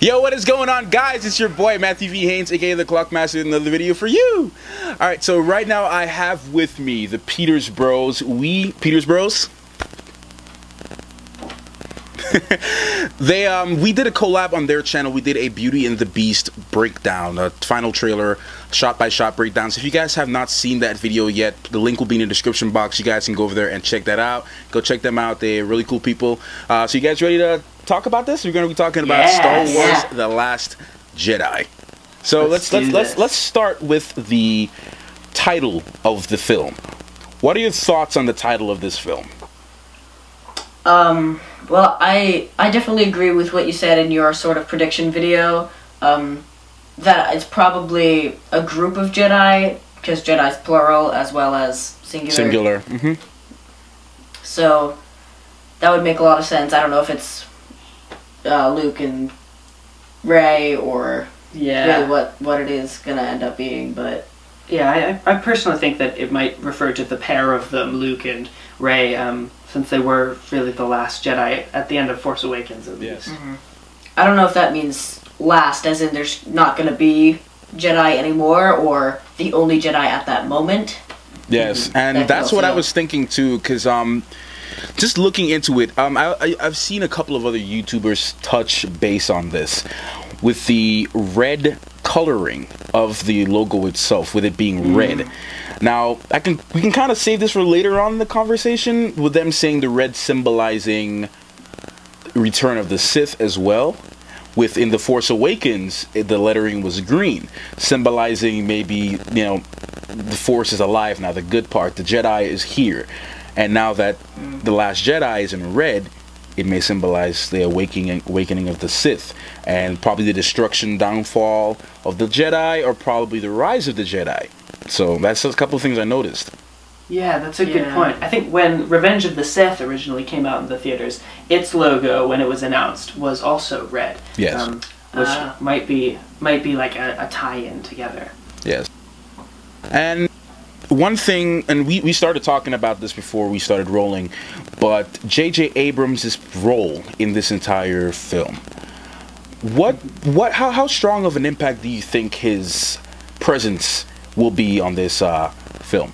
Yo, what is going on, guys? It's your boy Matthew V. Haynes, aka the Clockmaster, with another video for you. Alright, so right now I have with me the Peters Bros. Peters Bros? We did a collab on their channel. We did a Beauty and the Beast breakdown, a final trailer, shot-by-shot breakdown. So if you guys have not seen that video yet, the link will be in the description box. You guys can go over there and check that out. Go check them out. They're really cool people. So you guys ready to talk about this? We're going to be talking about Star Wars: The Last Jedi. So let's start with the title of the film. What are your thoughts on the title of this film? Well, I definitely agree with what you said in your sort of prediction video, that it's probably a group of Jedi, because Jedi's plural as well as singular. Singular, mm-hmm. So, that would make a lot of sense. I don't know if it's Luke and Rey, or really what it is going to end up being, but... Yeah, I personally think that it might refer to the pair of them, Luke and Rey, since they were really the last Jedi at the end of Force Awakens, at least. Mm-hmm. I don't know if that means last, as in there's not going to be Jedi anymore, or the only Jedi at that moment. Yes, and that's what I was thinking too, because just looking into it, I've seen a couple of other YouTubers touch base on this, with the red coloring of the logo itself, with it being red. Now, we can kind of save this for later on in the conversation, with them saying the red symbolizing Return of the Sith as well. Within The Force Awakens, the lettering was green, symbolizing maybe, you know, the Force is alive now, the good part, the Jedi is here. And now that The Last Jedi is in red, it may symbolize the awakening of the Sith, and probably the destruction, downfall of the Jedi, or probably the rise of the Jedi. So that's a couple of things I noticed. Yeah, that's a good point. I think when Revenge of the Sith originally came out in the theaters, its logo, when it was announced, was also red. Yes. Which might be like a tie-in together. Yes. And one thing, and we started talking about this before we started rolling, but J.J. Abrams' role in this entire film. How strong of an impact do you think his presence will be on this film?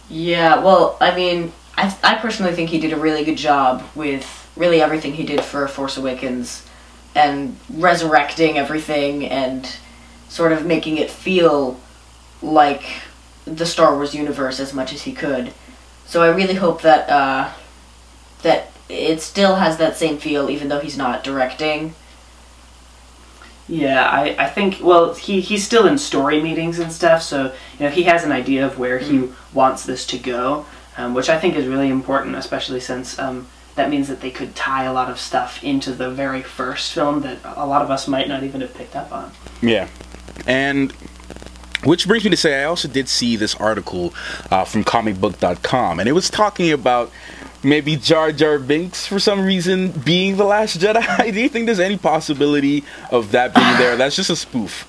Yeah, well, I mean, I personally think he did a really good job with really everything he did for Force Awakens, and resurrecting everything and sort of making it feel like the Star Wars universe as much as he could. So I really hope that that it still has that same feel, even though he's not directing. Yeah, I think, well, he's still in story meetings and stuff, so, you know, he has an idea of where he wants this to go, which I think is really important, especially since that means that they could tie a lot of stuff into the very first film that a lot of us might not even have picked up on. Yeah, and which brings me to say, I also did see this article from comicbook.com, and it was talking about maybe Jar Jar Binks, for some reason, being the last Jedi. Do you think there's any possibility of that being there? That's just a spoof.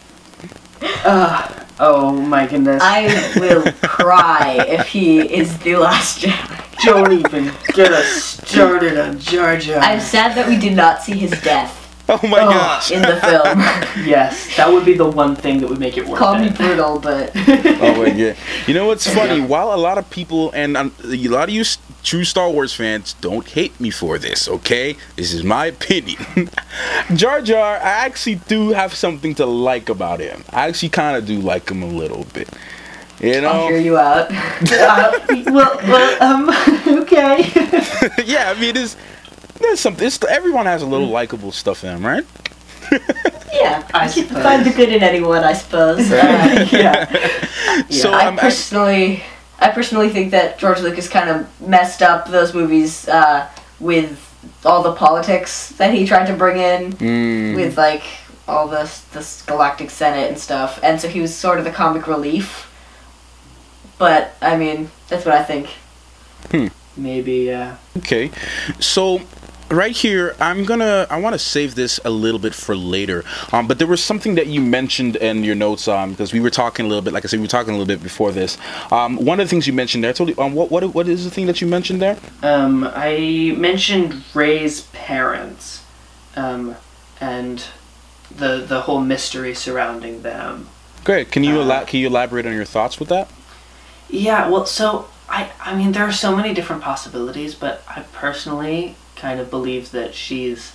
Oh my goodness. I will cry if he is the last Jedi. Don't even get us started on Jar Jar. I'm sad that we did not see his death. Oh my gosh. In the film. Yes, that would be the one thing that would make it worth it. Call me brutal, but... Oh my god. You know what's funny? While a lot of people, and a lot of you true Star Wars fans, don't hate me for this, okay? This is my opinion. Jar Jar, I actually do have something to like about him. I actually kind of do like him a little bit. You know? I'll hear you out. Okay. Yeah, I mean, there's something. Everyone has a little likable stuff in them, right? Yeah, I suppose. Find the good in anyone, I suppose. Yeah. So I personally think that George Lucas kind of messed up those movies with all the politics that he tried to bring in, with like all this Galactic Senate and stuff, and so he was sort of the comic relief. But I mean, that's what I think. Maybe, yeah. Okay, so right here, I want to save this a little bit for later. But there was something that you mentioned in your notes, because we were talking a little bit. Like I said, we were talking a little bit before this. One of the things you mentioned there, I told you, what is the thing that you mentioned there? I mentioned Rey's parents. and the whole mystery surrounding them. Great. Can you elaborate on your thoughts with that? Yeah. Well, so I mean, there are so many different possibilities, but I personally kind of believe that she's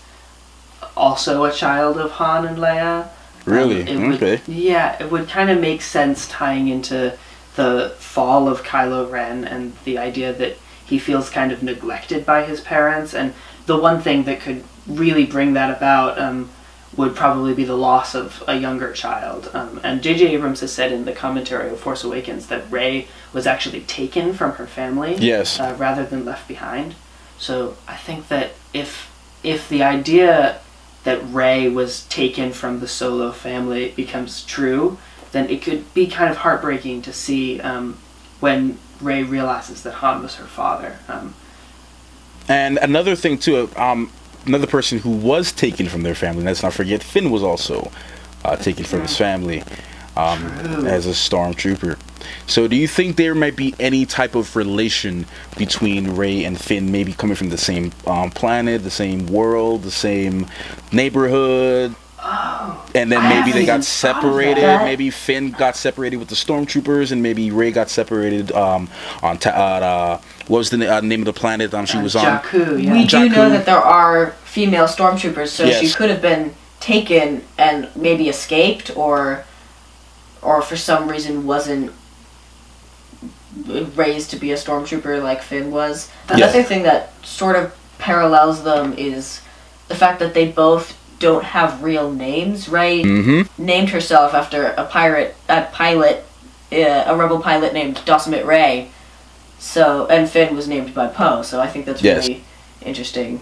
also a child of Han and Leia. Really? Okay. Yeah, it would kind of make sense tying into the fall of Kylo Ren and the idea that he feels kind of neglected by his parents, and the one thing that could really bring that about would probably be the loss of a younger child. And J.J. Abrams has said in the commentary of Force Awakens that Rey was actually taken from her family, yes, rather than left behind. So I think that if the idea that Rey was taken from the Solo family becomes true, then it could be kind of heartbreaking to see when Rey realizes that Han was her father. And another thing too, another person who was taken from their family, let's not forget, Finn was also taken from his family as a stormtrooper. So do you think there might be any type of relation between Rey and Finn, maybe coming from the same planet, the same world, the same neighborhood? Oh, and then maybe they got separated. Maybe Finn got separated with the stormtroopers, and maybe Rey got separated on what was the name of the planet she was on? Jakku. Yeah. We do know that there are female stormtroopers, so yes, she could have been taken and maybe escaped, or for some reason wasn't raised to be a stormtrooper like Finn was. Another thing that sort of parallels them is the fact that they both don't have real names. Rey named herself after a rebel pilot named Dawson Ray. So, and Finn was named by Poe. So I think that's really interesting.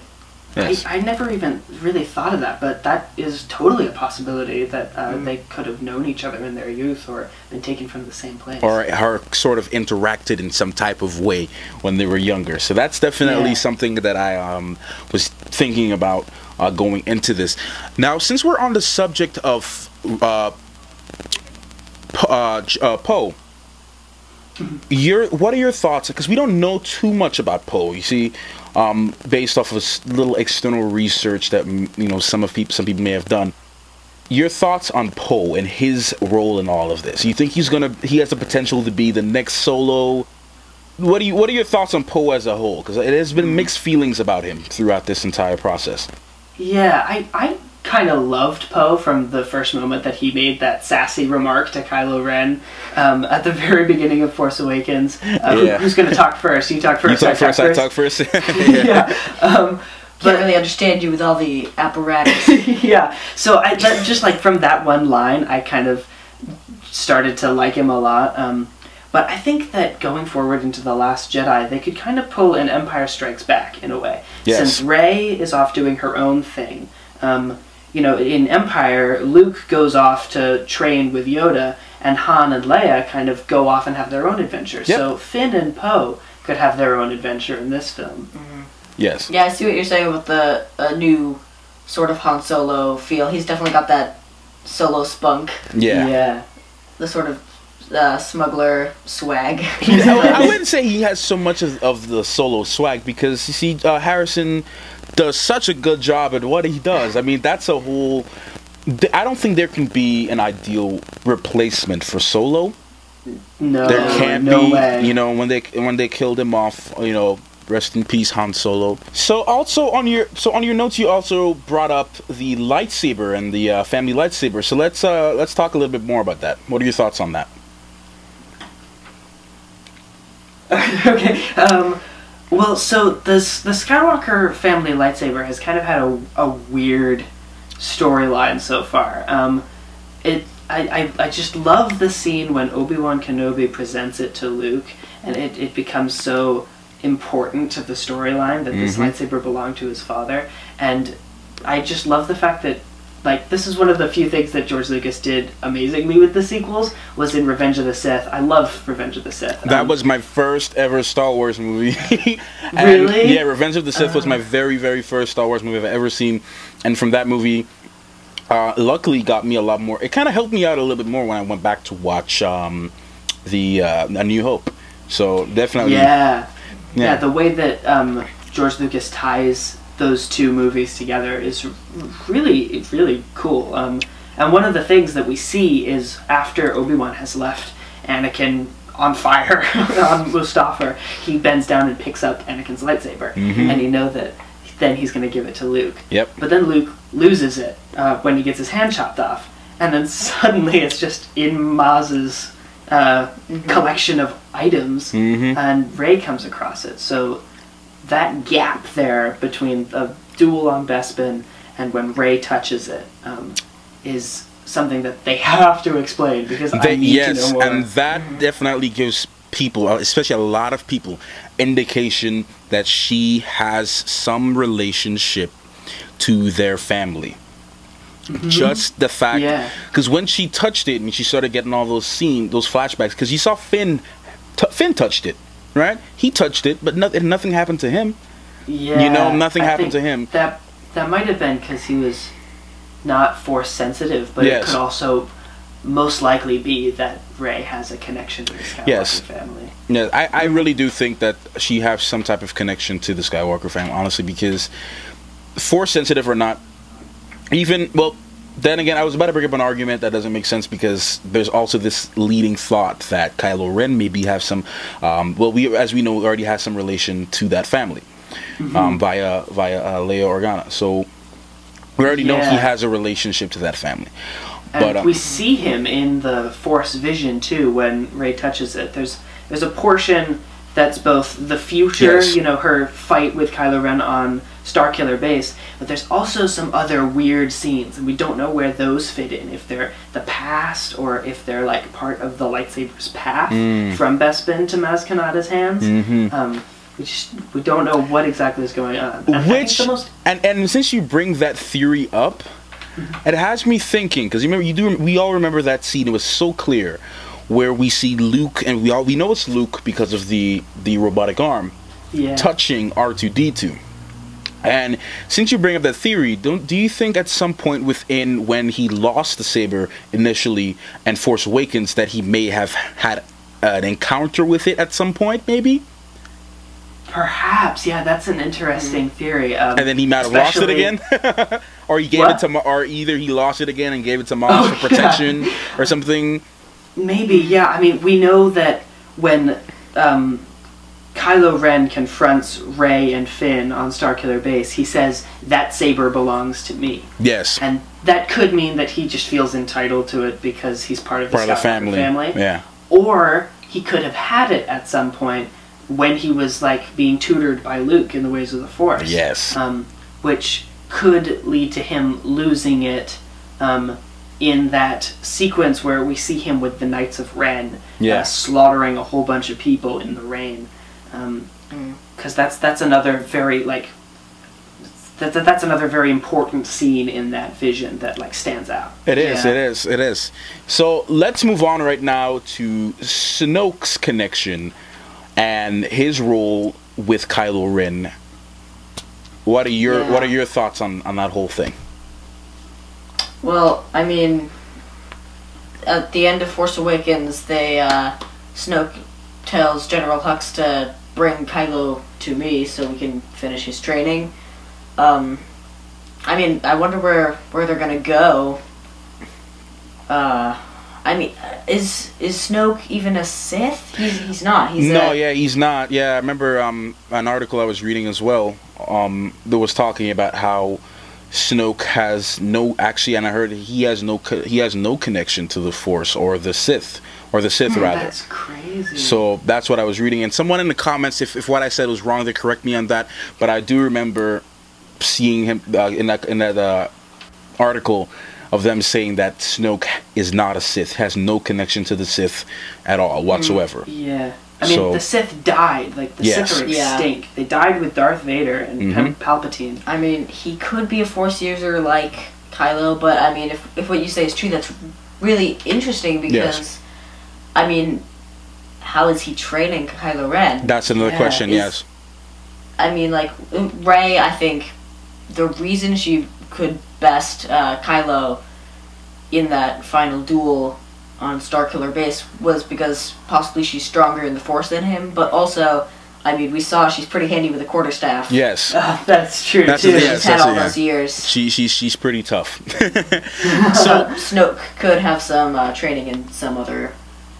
Yes. I never even really thought of that, but that is totally a possibility that they could have known each other in their youth or been taken from the same place. Or sort of interacted in some type of way when they were younger. So that's definitely something that I was thinking about going into this. Now, since we're on the subject of Poe, what are your thoughts? Because we don't know too much about Poe. You see, based off of little external research that some people may have done. Your thoughts on Poe and his role in all of this? You think he has the potential to be the next Solo? What are your thoughts on Poe as a whole? Because there's been mixed feelings about him throughout this entire process. Yeah, I kind of loved Poe from the first moment that he made that sassy remark to Kylo Ren at the very beginning of Force Awakens. Who's going to talk first? You talk first. You talk first. I talk first. Yeah. Can't really understand you with all the apparatus. Yeah. So just like from that one line, I kind of started to like him a lot. But I think that going forward into The Last Jedi, they could kind of pull an Empire Strikes Back in a way. Yes. Since Rey is off doing her own thing. In Empire, Luke goes off to train with Yoda, and Han and Leia kind of go off and have their own adventures. Yep. So Finn and Poe could have their own adventure in this film. Yes. Yeah, I see what you're saying with the new sort of Han Solo feel. He's definitely got that Solo spunk. Yeah. The sort of smuggler swag. I wouldn't say he has so much of the Solo swag, because you see, Harrison does such a good job at what he does. I mean, that's a whole... I don't think there can be an ideal replacement for Solo. No, there can't no be. way. When they killed him off, rest in peace, Han Solo. So also on your notes, you also brought up the lightsaber and the family lightsaber. So let's talk a little bit more about that. What are your thoughts on that? Okay. Well, so the Skywalker family lightsaber has kind of had a weird storyline so far. I just love the scene when Obi-Wan Kenobi presents it to Luke, and it becomes so important to the storyline that this lightsaber belonged to his father. And I just love the fact that, like, this is one of the few things that George Lucas did amazingly with the sequels, was in Revenge of the Sith. I love Revenge of the Sith. That was my first ever Star Wars movie. Really? Yeah, Revenge of the Sith was my very, very first Star Wars movie I've ever seen. And from that movie, luckily got me a lot more. It kind of helped me out a little bit more when I went back to watch A New Hope. So definitely... Yeah, the way that George Lucas ties those two movies together is really, really cool. And one of the things that we see is after Obi-Wan has left Anakin on fire on Mustafar, he bends down and picks up Anakin's lightsaber, and you know that then he's going to give it to Luke. Yep. But then Luke loses it when he gets his hand chopped off, and then suddenly it's just in Maz's collection of items, and Rey comes across it. So that gap there between a duel on Bespin and when Rey touches it is something that they have to explain, because I need to know more. And that definitely gives people, especially a lot of people, indication that she has some relationship to their family. Just the fact, because when she touched it and she started getting all those those flashbacks, because you saw Finn touched it, right? He touched it, but nothing happened to him. Yeah, you know, nothing happened to him. That might have been because he was not force sensitive, but it could also most likely be that Rey has a connection to the Skywalker family. Yeah, I really do think that she has some type of connection to the Skywalker family, honestly, because force sensitive or not, even, well, then again, I was about to bring up an argument that doesn't make sense, because there's also this leading thought that Kylo Ren maybe have some, well, as we know, already has some relation to that family via Leia Organa. So we already know he has a relationship to that family. And but we see him in the Force vision too when Rey touches it. There's a portion that's both the future, you know, her fight with Kylo Ren on Starkiller Base, but there's also some other weird scenes, and we don't know where those fit in, if they're the past or if they're like part of the lightsaber's path from Bespin to Maz Kanata's hands. We don't know what exactly is going on. And since you bring that theory up, it has me thinking, because we all remember that scene. It was so clear, where we see Luke, and we know it's Luke because of the robotic arm touching R2-D2. And since you bring up that theory, do you think at some point within when he lost the saber initially and Force Awakens that he may have had an encounter with it at some point, maybe? Perhaps, yeah, that's an interesting theory. And then he might have lost it again, or he gave it to, or either he lost it again and gave it to Maz for protection or something. Maybe, yeah. I mean, we know that when Kylo Ren confronts Rey and Finn on Starkiller Base, he says, "That saber belongs to me." Yes. And that could mean that he just feels entitled to it because he's part of the Skywalker family. Yeah. Or he could have had it at some point when he was like being tutored by Luke in the ways of the Force. Yes. Which could lead to him losing it in that sequence where we see him with the Knights of Ren slaughtering a whole bunch of people in the rain. Because that's another very like that's another very important scene in that vision that like stands out. It is. So let's move on right now to Snoke's connection and his role with Kylo Ren. What are your thoughts on that whole thing? Well, I mean, at the end of Force Awakens, Snoke tells General Hux to bring Kylo to me so we can finish his training. I mean, I wonder where they're gonna go. I mean, is Snoke even a Sith? He's not. He's not. Yeah, I remember an article I was reading as well that was talking about how Snoke has and I heard he has no connection to the Force or the Sith rather. That's crazy. So that's what I was reading, and someone in the comments, if what I said was wrong, they correct me on that. But I do remember seeing him in that article of them saying that Snoke is not a Sith, has no connection to the Sith at all whatsoever. Yeah. I mean, the Sith died. Like, the Sith are extinct. They died with Darth Vader and Palpatine. I mean, he could be a Force user like Kylo, but I mean, if what you say is true, that's really interesting because, I mean, how is he training Kylo Ren? That's another question, yes. I mean, like, Rey, I think the reason she could best Kylo in that final duel on Starkiller Base was because possibly she's stronger in the Force than him, but also I mean, we saw she's pretty handy with a quarterstaff. Yes. That's true, too. She's had all those years. She's pretty tough. So Snoke could have some training in some other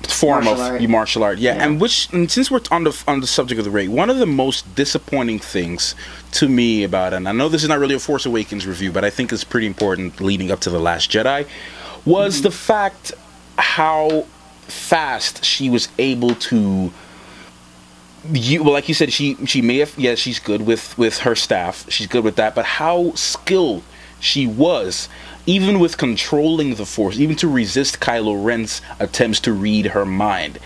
form of martial art. Yeah. And since we're on the subject of the Rey, one of the most disappointing things to me about it, and I know this is not really a Force Awakens review, but I think it's pretty important leading up to The Last Jedi, was the fact how fast she was able to well, like you said, she may have, yeah, she's good with her staff, she's good with that, but how skilled she was, even with controlling the Force, even to resist Kylo Ren's attempts to read her mind.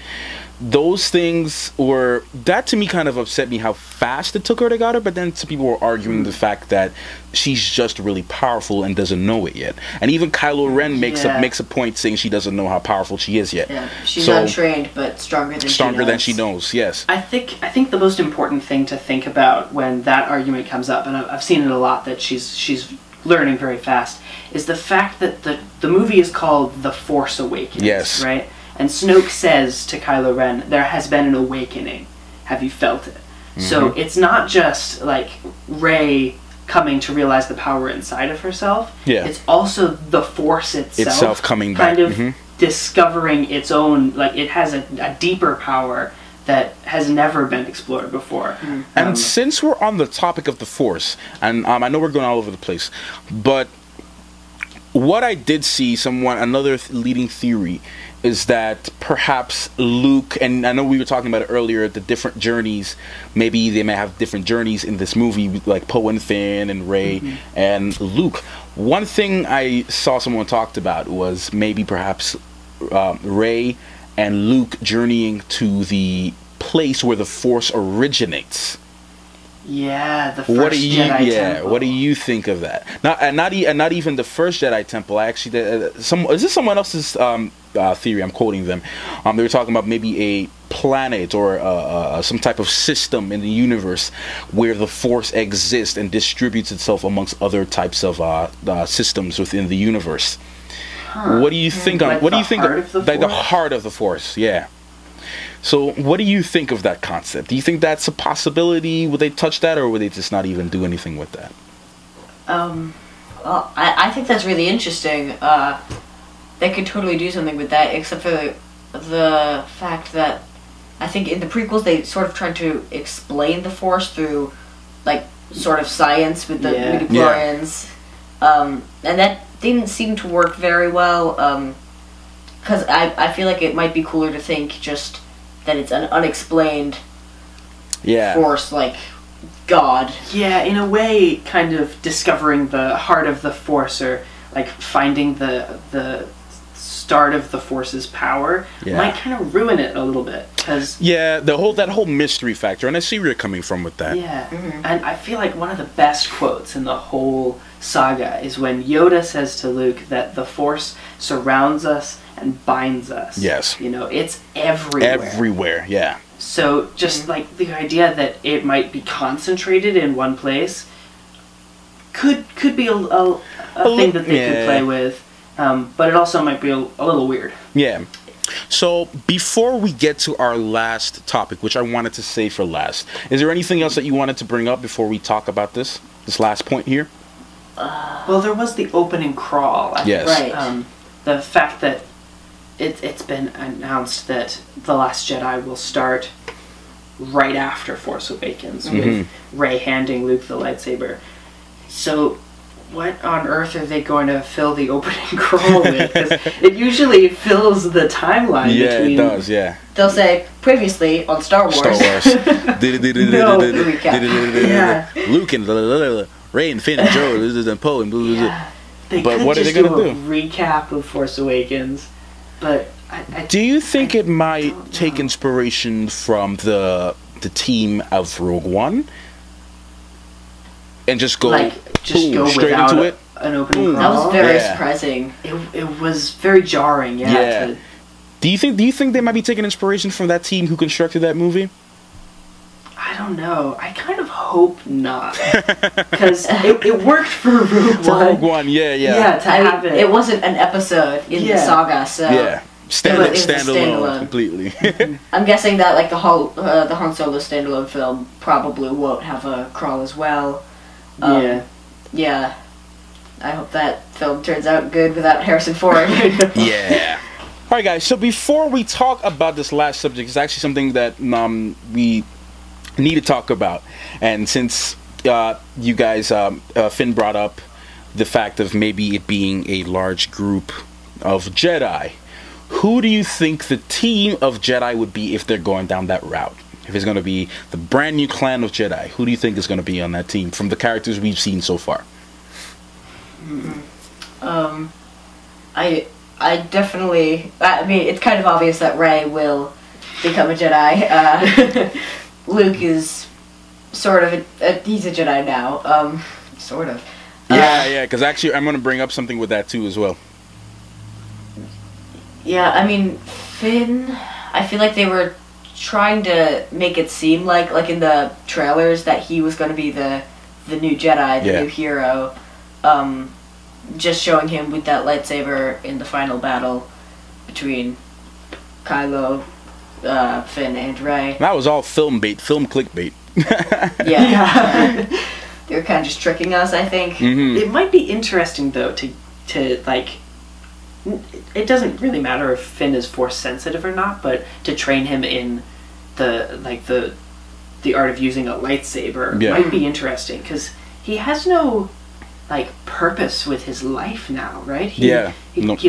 Those things were, that to me kind of upset me how fast it took her to get her, but then some people were arguing the fact that she's just really powerful and doesn't know it yet. And even Kylo Ren makes a point saying she doesn't know how powerful she is yet. Yeah, she's untrained, but stronger than she knows. Yes. I think the most important thing to think about when that argument comes up, and I've seen it a lot, that she's learning very fast, is the fact that the movie is called The Force Awakens. Yes. Right? And Snoke says to Kylo Ren, there has been an awakening. Have you felt it? So it's not just like Rey coming to realize the power inside of herself. Yeah. It's also the Force itself coming back. Kind of discovering its own, like it has a deeper power that has never been explored before. And since we're on the topic of the Force, and I know we're going all over the place, but what I did see, another leading theory, is that perhaps Luke, and I know we were talking about it earlier, the different journeys, maybe they may have different journeys in this movie, like Poe and Finn and Rey and Luke. One thing I saw someone talked about was maybe perhaps Rey and Luke journeying to the place where the Force originates. Yeah, the first Jedi temple. What do you think of that? Not even the first Jedi temple. Actually, is this someone else's theory? I'm quoting them. They were talking about maybe a planet or some type of system in the universe where the Force exists and distributes itself amongst other types of systems within the universe. What do you think? Like what do you think? Like the heart of the Force? Yeah. So, what do you think of that concept? Do you think that's a possibility? Would they touch that, or would they just not even do anything with that? Well, I think that's really interesting. They could totally do something with that, except for the fact that I think in the prequels they sort of tried to explain the Force through, like, sort of science with the midichlorians, and that didn't seem to work very well. Because I feel like it might be cooler to think just that it's an unexplained Force, like God. Yeah, in a way, kind of discovering the heart of the Force, or like finding the start of the Force's power, might kind of ruin it a little bit. Cause that whole mystery factor, and I see where you're coming from with that. Yeah, and I feel like one of the best quotes in the whole saga is when Yoda says to Luke that the Force surrounds us and binds us. Yes. You know, it's everywhere. Everywhere, yeah. So just like the idea that it might be concentrated in one place could be a thing that they could play with, but it also might be a little weird. Yeah. So before we get to our last topic, which I wanted to say for last, is there anything else that you wanted to bring up before we talk about this last point here? Well, there was the opening crawl. Yes. Right. The fact that it's been announced that The Last Jedi will start right after Force Awakens, with Rey handing Luke the lightsaber. So what on earth are they going to fill the opening crawl with? Because it usually fills the timeline between... Yeah, it does, yeah. They'll say, previously on Star Wars. Star Wars. Luke and Rey and Finn and Joe and Poe and blah, blah, blah. But what are they going to do? Recap of Force Awakens. But do you think it might take inspiration from the team of Rogue One and just go straight into it? An opening crawl? That was very surprising. It was very jarring. Yeah. Do you think they might be taking inspiration from that team who constructed that movie? I don't know. I kind of hope not, because it worked for Rogue One. For Rogue One, yeah. Yeah, to have it. It wasn't an episode in the saga, so Standalone completely. I'm guessing that like the Han Solo standalone film probably won't have a crawl as well. Yeah. I hope that film turns out good without Harrison Ford. Yeah. All right, guys. So before we talk about this last subject, it's actually something that we need to talk about. And since you guys, Finn brought up the fact of maybe it being a large group of Jedi, who do you think the team of Jedi would be if they're going down that route? If it's going to be the brand new clan of Jedi, who do you think is going to be on that team from the characters we've seen so far? I definitely. I mean, it's kind of obvious that Rey will become a Jedi. Luke is sort of he's a Jedi now. Sort of. Yeah. Because actually, I'm going to bring up something with that too as well. Yeah, I mean, Finn. I feel like they were trying to make it seem like in the trailers that he was going to be the new Jedi, the new hero. Just showing him with that lightsaber in the final battle between Kylo, Finn, and Rey. That was all film clickbait. Yeah. They were kind of just tricking us, I think. It might be interesting though to like. It doesn't really matter if Finn is Force sensitive or not, but to train him in the art of using a lightsaber might be interesting because he has no purpose with his life now, right? He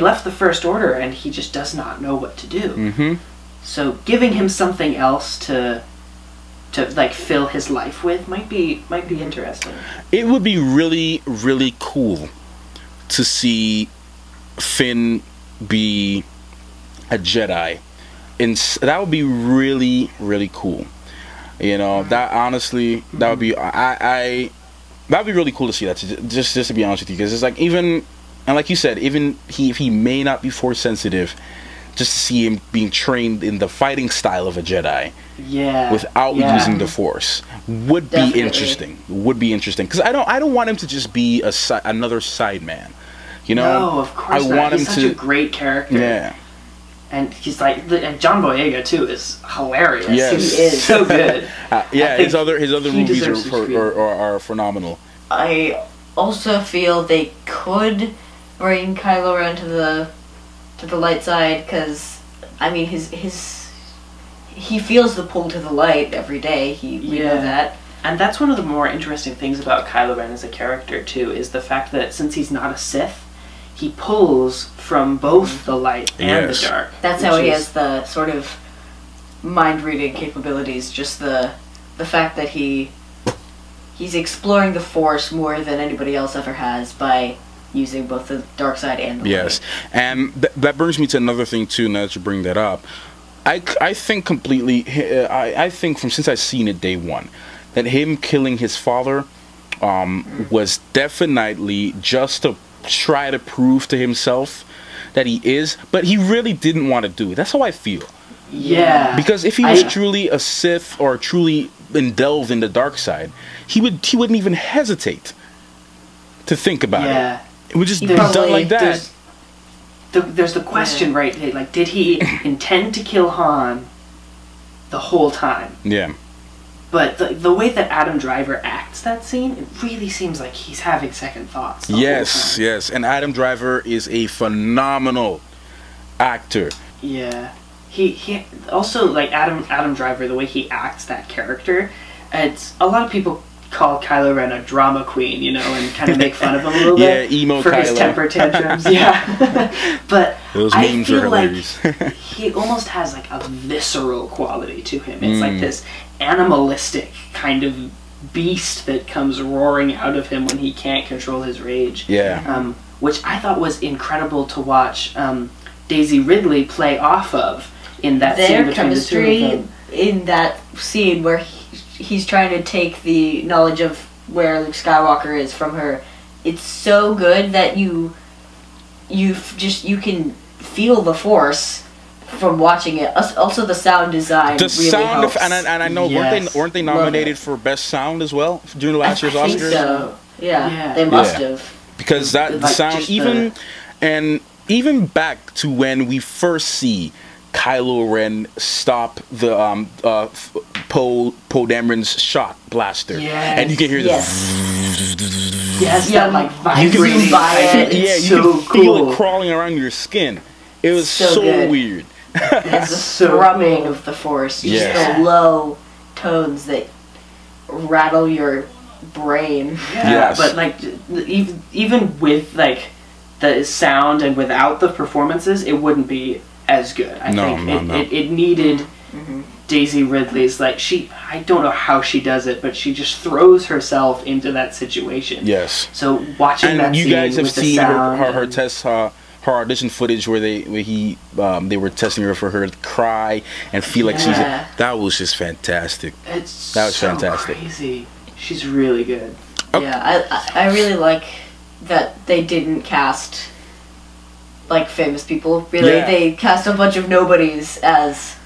left the First Order and he just does not know what to do. So giving him something else to fill his life with might be interesting. It would be really, really cool to see Finn be a Jedi, and that would be really, really cool. You know, that honestly, that would be that'd be really cool to see that. Just to be honest with you, because it's like and like you said, even if he may not be Force sensitive, just to see him being trained in the fighting style of a Jedi, without using the Force, would be interesting. Would be interesting because I don't want him to just be another side man. You know, no, of course not. He's such a great character. Yeah. And he's and John Boyega too is hilarious. Yes. He is so good. His other movies are phenomenal. I also feel they could bring Kylo Ren to the light side because I mean he feels the pull to the light every day. We know that. And that's one of the more interesting things about Kylo Ren as a character too, is the fact that since he's not a Sith, he pulls from both the light and the dark. That's how he has the sort of mind-reading capabilities, just the fact that he's exploring the Force more than anybody else ever has by using both the dark side and the light. And that brings me to another thing too, now that you bring that up. I think completely, I think since I've seen it day one, that him killing his father was definitely just to try to prove to himself that he is, but he really didn't want to do it. That's how I feel. Yeah. Because if he was truly a Sith or truly delved in the dark side, he wouldn't even hesitate to think about it. It would just be done like that. There's the question, right? Like, did he intend to kill Han the whole time? Yeah. But the way that Adam Driver acts that scene, it really seems like he's having second thoughts. Yes. And Adam Driver is a phenomenal actor. Yeah. He also, like, Adam Driver, the way he acts that character, it's a lot of people call Kylo Ren a drama queen, you know, and kind of make fun of him a little bit emo for Kylo. his temper tantrums. But those I feel like hilarious. he almost has like a visceral quality to him. It's like this animalistic kind of beast that comes roaring out of him when he can't control his rage. Yeah. Which I thought was incredible to watch Daisy Ridley play off of in that scene between the two of them. In that scene where he's trying to take the knowledge of where Luke Skywalker is from her, it's so good that you can feel the Force from watching it. Also, the sound design really helps. And I know weren't they nominated for best sound as well during last year's Oscars? So. Yeah, they must have. Because the sound, even and even back to when we first see Kylo Ren stop the Poe Dameron's shot blaster, and you can hear that like vibrating. You can feel it crawling around your skin. It was so weird. It's the thrumming of the Force, just the low tones that rattle your brain. But like even with like the sound and without the performances, it wouldn't be as good. I think it needed Daisy Ridley's, like, I don't know how she does it, but she just throws herself into that situation. Yes. So watching that scene, you guys have seen her test her audition footage where they were testing her for her to cry and feel like she's that was just fantastic. That was fantastic. Crazy. She's really good. Yeah, I really like that they didn't cast like famous people. Really, they cast a bunch of nobodies as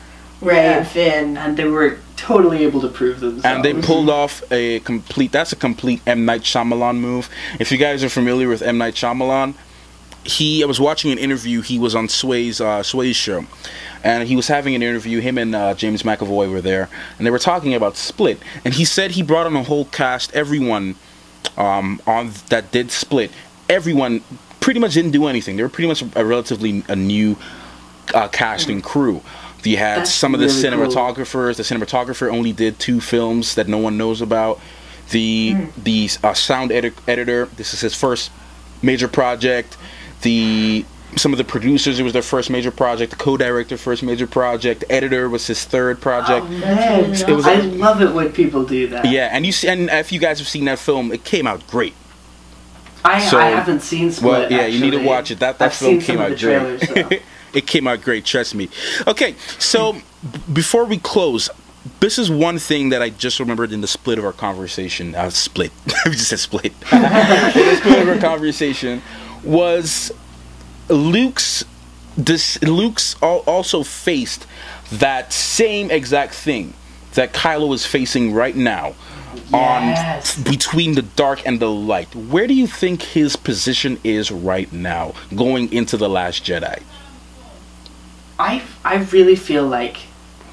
Rey and Finn, and they were totally able to prove themselves. And they pulled off a complete M. Night Shyamalan move. If you guys are familiar with M. Night Shyamalan, I was watching an interview. He was on Sway's show, and he was having an interview. Him and James McAvoy were there, and they were talking about Split. And he said he brought on a whole cast, everyone on that did Split. Everyone pretty much didn't do anything. They were pretty much a new cast and crew. You had some of the cinematographers. The cinematographer only did 2 films that no one knows about. The sound editor, this is his first major project. Some of the producers, it was their first major project. The co-director, first major project. The editor was his 3rd project. Oh, man. I love it when people do that. Yeah, and if you guys have seen that film, it came out great. I haven't seen Split. Well, yeah, you need to watch it. That film came out great. It came out great, trust me. Okay, so before we close, this is one thing that I just remembered in the split of our conversation. Split. We just said split. The split of our conversation was Luke's also faced that same exact thing that Kylo is facing right now. Between the dark and the light. Where do you think his position is right now, going into The Last Jedi? I really feel like,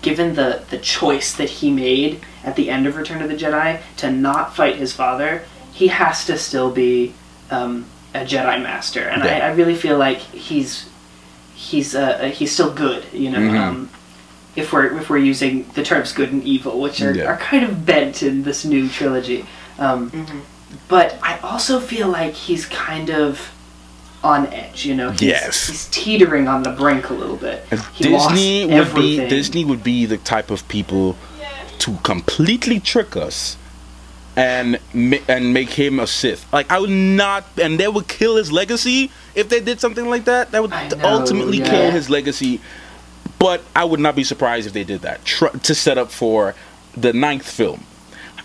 given the choice that he made at the end of Return of the Jedi to not fight his father, he has to still be a Jedi Master, and I really feel like he's still good. You know, if we're using the terms good and evil, which are kind of bent in this new trilogy, but I also feel like he's kind of on edge, you know. He's teetering on the brink a little bit. Disney would be the type of people to completely trick us and make him a Sith. Like, I would not, and they would kill his legacy if they did something like that. That would ultimately kill his legacy. But I would not be surprised if they did that to set up for the 9th film.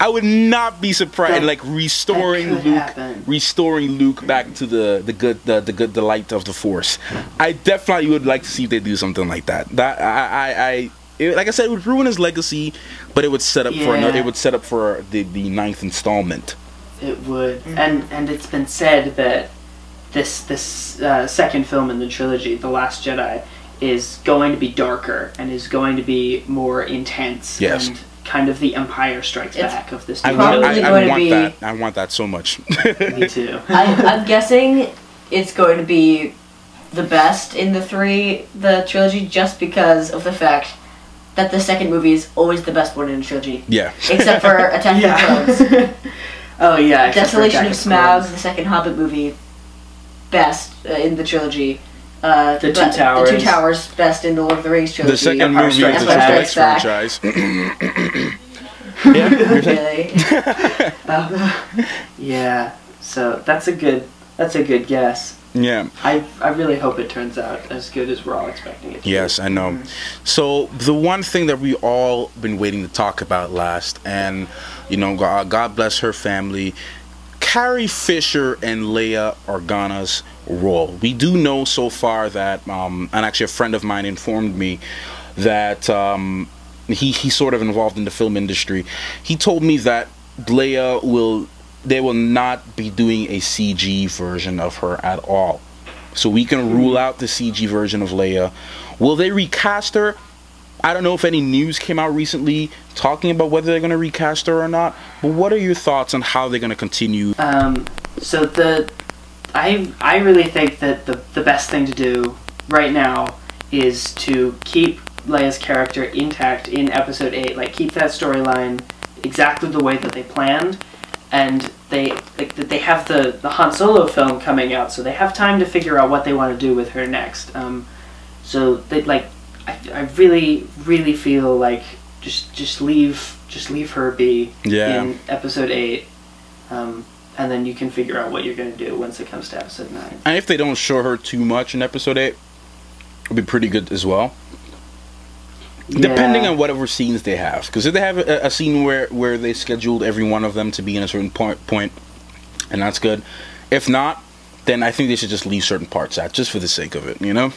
I would not be surprised, like restoring Luke back to the light of the Force. I definitely would like to see if they do something like that. Like I said, it would ruin his legacy, but it would set up for another. It would set up for the 9th installment. It would, and it's been said that this second film in the trilogy, The Last Jedi, is going to be darker and is going to be more intense. Yes. And kind of the Empire Strikes Back of this. I want that so much. Me too. I'm guessing it's going to be the best in the trilogy, just because of the fact that the second movie is always the best one in the trilogy. Yeah. Except for Attack of the Clones. Oh yeah. Desolation of Smaug, the second Hobbit movie, best in the trilogy. The Two Towers, best in the Lord of the Rings trilogy. The second movie is the Alex franchise. Yeah. So that's a good guess. Yeah. I really hope it turns out as good as we're all expecting it to. Yes, I know. So the one thing that we all been waiting to talk about last, and God bless her family, Carrie Fisher and Leia Organa's role. We do know so far that, and actually a friend of mine informed me that he's sort of involved in the film industry. He told me that they will not be doing a CG version of her at all. so we can rule out the CG version of Leia. Will they recast her? I don't know if any news came out recently talking about whether they're going to recast her or not, but what are your thoughts on how they're going to continue? So I really think that the best thing to do right now is to keep Leia's character intact in Episode 8, like keep that storyline exactly the way that they planned, and they have the Han Solo film coming out, so they have time to figure out what they want to do with her next. So they I really feel like just leave her be in Episode 8, and then you can figure out what you're going to do once it comes to Episode 9. And if they don't show her too much in Episode 8, it'll be pretty good as well. Depending on whatever scenes they have, because if they have a scene where they scheduled every one of them to be in a certain point, and that's good. If not, then I think they should just leave certain parts out, just for the sake of it, you know?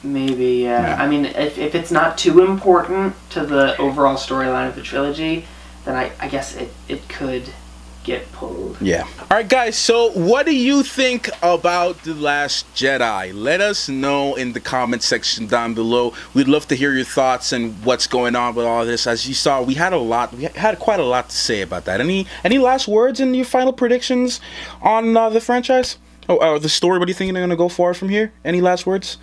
Maybe, yeah. I mean, if it's not too important to the overall storyline of the trilogy, then I guess it could get pulled. Yeah. Alright guys, so what do you think about The Last Jedi? Let us know in the comment section down below. We'd love to hear your thoughts and what's going on with all this. As you saw, we had quite a lot to say about that. Any last words and your final predictions on the franchise? Oh, the story, what do you think they're going to go for from here? Any last words?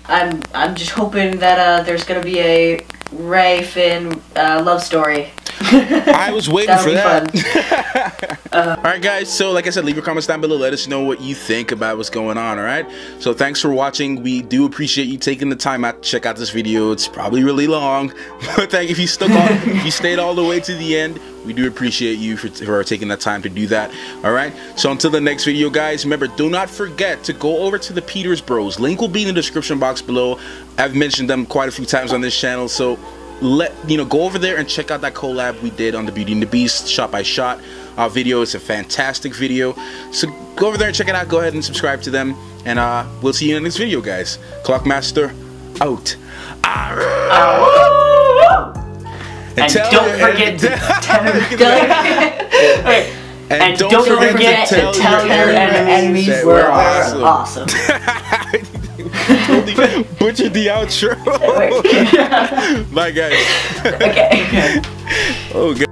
I'm just hoping that there's gonna be a Rey Finn love story. I was waiting for that. Alright guys, so like I said, leave your comments down below. Let us know what you think about what's going on, alright? So thanks for watching. We do appreciate you taking the time out to check out this video. It's probably really long, but thank you if you stuck on, if you stayed all the way to the end. We do appreciate you for taking that time to do that. Alright, so until the next video guys, remember, do not forget to go over to the Peters Bros. Link will be in the description box below. I've mentioned them quite a few times on this channel, so go over there and check out that collab we did on the Beauty and the Beast shot by shot video. It's a fantastic video, so go over there and check it out. Go ahead and subscribe to them, and we'll see you in the next video guys. Clockmaster out. And don't forget to tell your enemies we're awesome. Totally butchered the outro. Bye guys. Okay. Oh god.